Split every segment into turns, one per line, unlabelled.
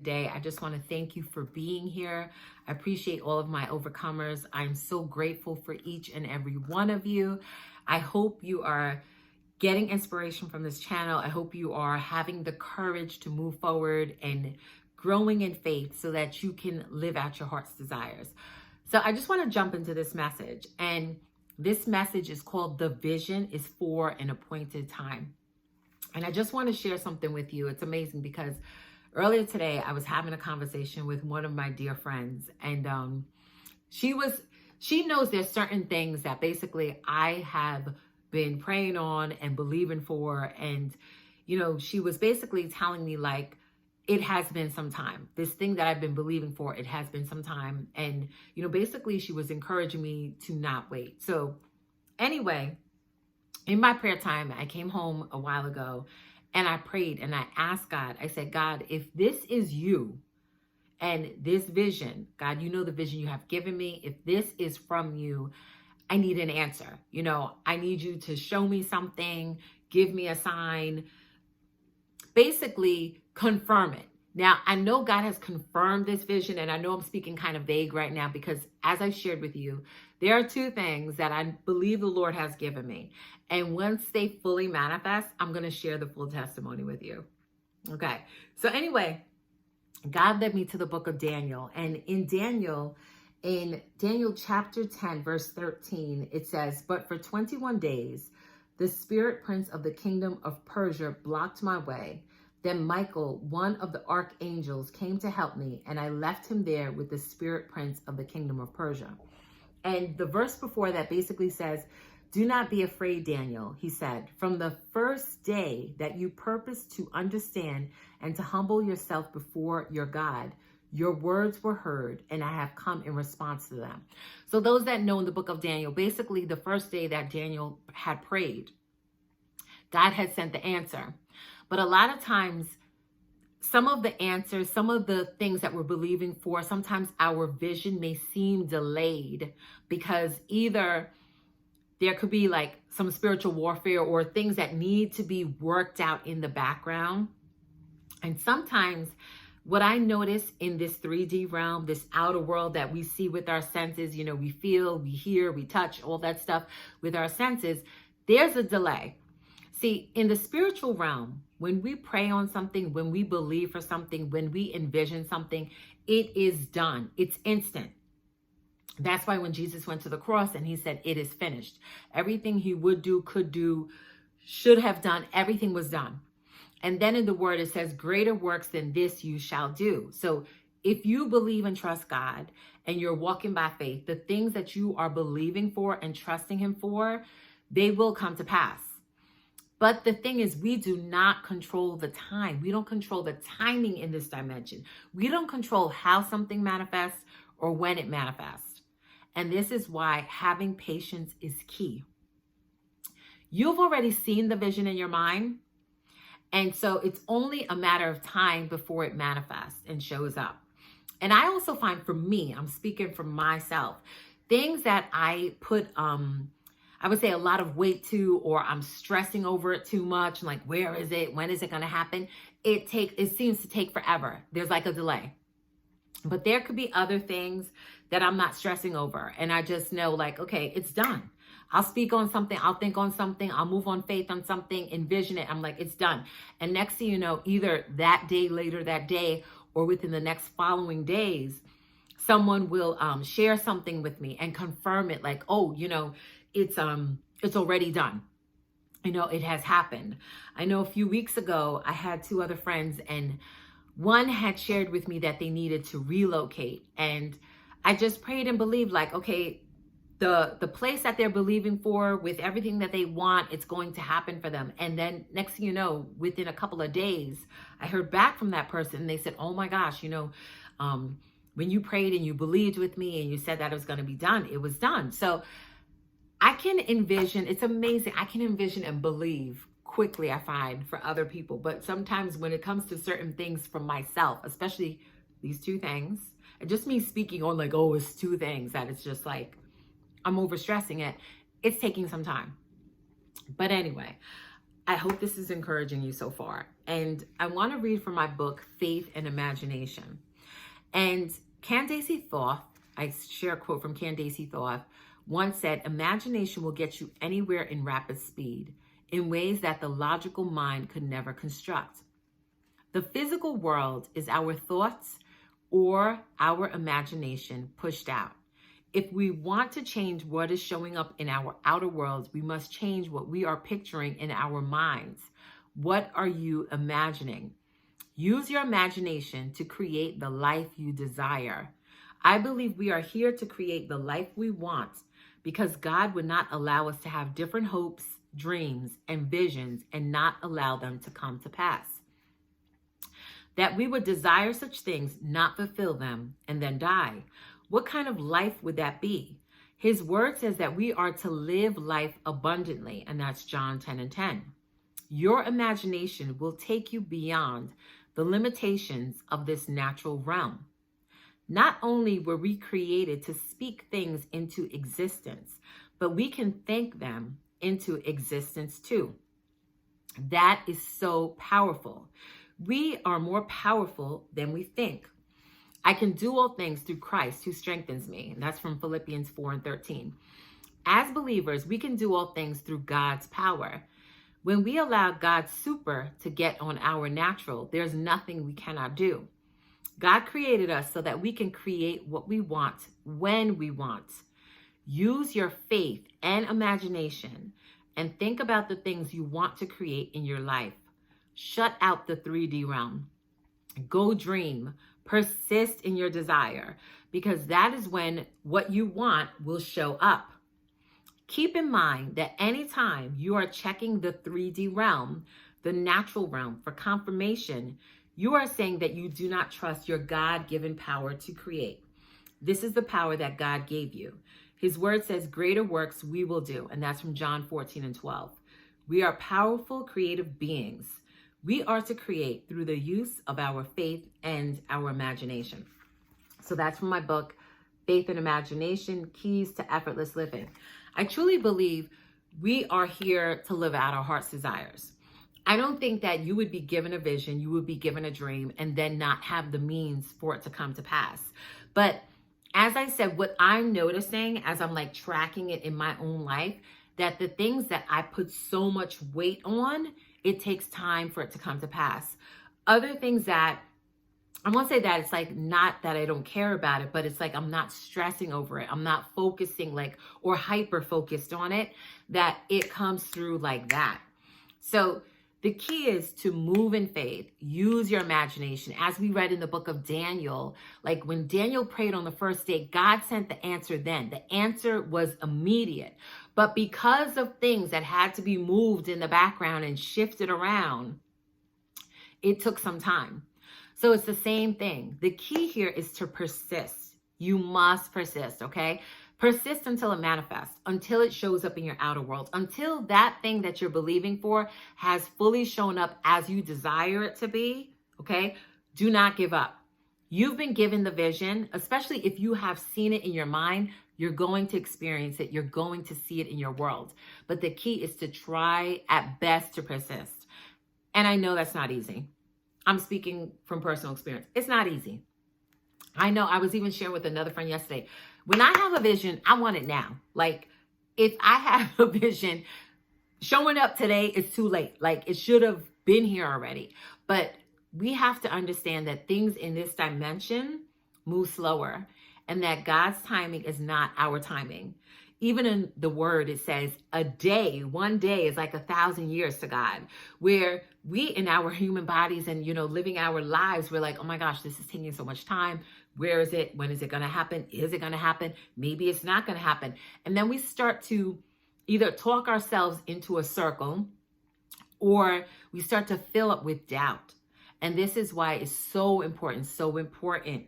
Today, I just want to thank you for being here. I appreciate all of my overcomers. I'm so grateful for each and every one of you. I hope you are getting inspiration from this channel. I hope you are having the courage to move forward and growing in faith so that you can live out your heart's desires. So I just want to jump into this message. And this message is called "The Vision is for an Appointed Time." And I just want to share something with you. It's amazing because earlier today, I was having a conversation with one of my dear friends, and she knows there's certain things that basically I have been praying on and believing for. And, she was basically telling me like, it has been some time. This thing that I've been believing for, it has been some time. And, basically she was encouraging me to not wait. So anyway, in my prayer time, I came home a while ago and I prayed and I asked God, I said, God, if this is you and this vision, God, you know the vision you have given me. If this is from you, I need an answer. I need you to show me something, give me a sign, basically confirm it. Now, I know God has confirmed this vision, and I know I'm speaking kind of vague right now because as I shared with you, there are two things that I believe the Lord has given me. And once they fully manifest, I'm going to share the full testimony with you. Okay. So anyway, God led me to the book of Daniel. And in Daniel chapter 10, verse 13, it says, "But for 21 days, the spirit prince of the kingdom of Persia blocked my way. Then Michael, one of the archangels, came to help me, and I left him there with the spirit prince of the kingdom of Persia." And the verse before that basically says, "Do not be afraid, Daniel," he said. "From the first day that you purposed to understand and to humble yourself before your God, your words were heard, and I have come in response to them." So those that know in the book of Daniel, basically the first day that Daniel had prayed, God had sent the answer. But a lot of times, some of the answers, some of the things that we're believing for, sometimes our vision may seem delayed because either there could be like some spiritual warfare or things that need to be worked out in the background. And sometimes what I notice in this 3D realm, this outer world that we see with our senses, we feel, we hear, we touch, all that stuff with our senses, there's a delay. See, in the spiritual realm, when we pray on something, when we believe for something, when we envision something, it is done. It's instant. That's why when Jesus went to the cross and he said, "It is finished," everything he would do, could do, should have done, everything was done. And then in the word, it says, "Greater works than this you shall do." So if you believe and trust God and you're walking by faith, the things that you are believing for and trusting him for, they will come to pass. But the thing is, we do not control the time. We don't control the timing in this dimension. We don't control how something manifests or when it manifests. And this is why having patience is key. You've already seen the vision in your mind. And so it's only a matter of time before it manifests and shows up. And I also find, for me, I'm speaking for myself, things that I put, I would say a lot of weight to, or I'm stressing over it too much. Like, where is it? When is it going to happen? It seems to take forever. There's like a delay. But there could be other things that I'm not stressing over. And I just know like, okay, it's done. I'll speak on something. I'll think on something. I'll move on faith on something, envision it. I'm like, it's done. And next thing you know, either that day, later that day, or within the next following days, someone will share something with me and confirm it like, oh, it's already done. It has happened. I know a few weeks ago, I had two other friends, and one had shared with me that they needed to relocate. And I just prayed and believed like, okay, the place that they're believing for with everything that they want, it's going to happen for them. And then next thing you know, within a couple of days, I heard back from that person and they said, "Oh my gosh, when you prayed and you believed with me and you said that it was going to be done, it was done." So I can envision, it's amazing. I can envision and believe quickly, I find, for other people. But sometimes when it comes to certain things for myself, especially these two things, and just me speaking on like, oh, it's two things that it's just like, I'm overstressing it. It's taking some time. But anyway, I hope this is encouraging you so far. And I want to read from my book, Faith and Imagination. And Candace Thought, I share a quote from Candace Thought, once said, imagination will get you anywhere in rapid speed in ways that the logical mind could never construct. The physical world is our thoughts or our imagination pushed out. If we want to change what is showing up in our outer world, we must change what we are picturing in our minds. What are you imagining? Use your imagination to create the life you desire. I believe we are here to create the life we want because God would not allow us to have different hopes, dreams, and visions and not allow them to come to pass. That we would desire such things, not fulfill them, and then die. What kind of life would that be? His word says that we are to live life abundantly, and that's John 10:10. Your imagination will take you beyond the limitations of this natural realm. Not only were we created to speak things into existence, but we can think them into existence too. That is so powerful. We are more powerful than we think. I can do all things through Christ who strengthens me. And that's from Philippians 4:13. As believers, we can do all things through God's power. When we allow God's super to get on our natural, there's nothing we cannot do. God created us so that we can create what we want when we want. Use your faith and imagination and think about the things you want to create in your life. Shut out the 3D realm. Go dream. Persist in your desire, because that is when what you want will show up. Keep in mind that anytime you are checking the 3D realm, the natural realm, for confirmation, you are saying that you do not trust your God-given power to create. This is the power that God gave you. His word says, greater works we will do. And that's from John 14:12. We are powerful, creative beings. We are to create through the use of our faith and our imagination. So that's from my book, Faith and Imagination, Keys to Effortless Living. I truly believe we are here to live out our heart's desires. I don't think that you would be given a vision, you would be given a dream, and then not have the means for it to come to pass. But as I said, what I'm noticing as I'm like tracking it in my own life, that the things that I put so much weight on, it takes time for it to come to pass. Other things that, I won't say that it's like not that I don't care about it, but it's like I'm not stressing over it. I'm not focusing like or hyper focused on it, that it comes through like that. So the key is to move in faith, use your imagination. As we read in the book of Daniel, like when Daniel prayed on the first day, God sent the answer then. The answer was immediate. But because of things that had to be moved in the background and shifted around, it took some time. So it's the same thing. The key here is to persist. You must persist, okay? Persist until it manifests, until it shows up in your outer world, until that thing that you're believing for has fully shown up as you desire it to be, okay? Do not give up. You've been given the vision, especially if you have seen it in your mind, you're going to experience it. You're going to see it in your world. But the key is to try at best to persist. And I know that's not easy. I'm speaking from personal experience. It's not easy. I know I was even sharing with another friend yesterday. When I have a vision, I want it now. Like if I have a vision, showing up today is too late. Like it should have been here already. But we have to understand that things in this dimension move slower and that God's timing is not our timing. Even in the word, it says a day, one day is like 1,000 years to God, where we in our human bodies and, living our lives, we're like, oh my gosh, this is taking so much time. Where is it? When is it going to happen? Is it going to happen? Maybe it's not going to happen. And then we start to either talk ourselves into a circle or we start to fill up with doubt. And this is why it's so important, so important.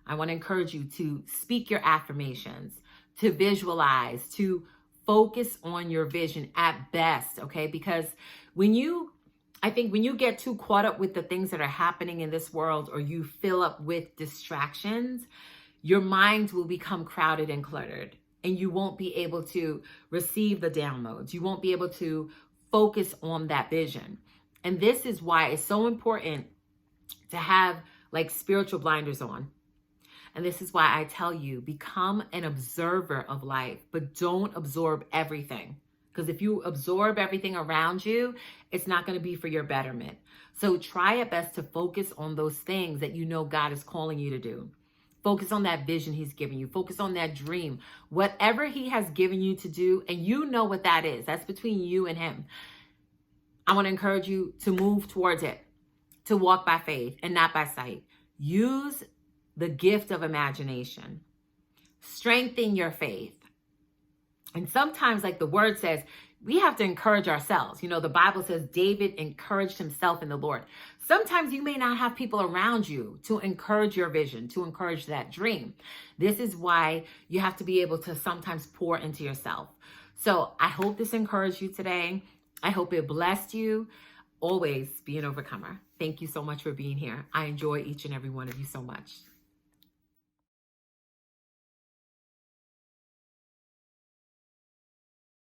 I want to encourage you to speak your affirmations, to visualize, to focus on your vision at best, okay? Because when you get too caught up with the things that are happening in this world or you fill up with distractions, your mind will become crowded and cluttered and you won't be able to receive the downloads. You won't be able to focus on that vision. And this is why it's so important to have like spiritual blinders on. And this is why I tell you, become an observer of life, but don't absorb everything. Because if you absorb everything around you, it's not going to be for your betterment. So try at best to focus on those things that you know God is calling you to do. Focus on that vision he's given you. Focus on that dream. Whatever he has given you to do, and you know what that is. That's between you and him. I want to encourage you to move towards it, to walk by faith and not by sight. Use the gift of imagination. Strengthen your faith. And sometimes, like the word says, we have to encourage ourselves. You know, the Bible says David encouraged himself in the Lord. Sometimes you may not have people around you to encourage your vision, to encourage that dream. This is why you have to be able to sometimes pour into yourself. So I hope this encouraged you today. I hope it blessed you. Always be an overcomer. Thank you so much for being here. I enjoy each and every one of you so much.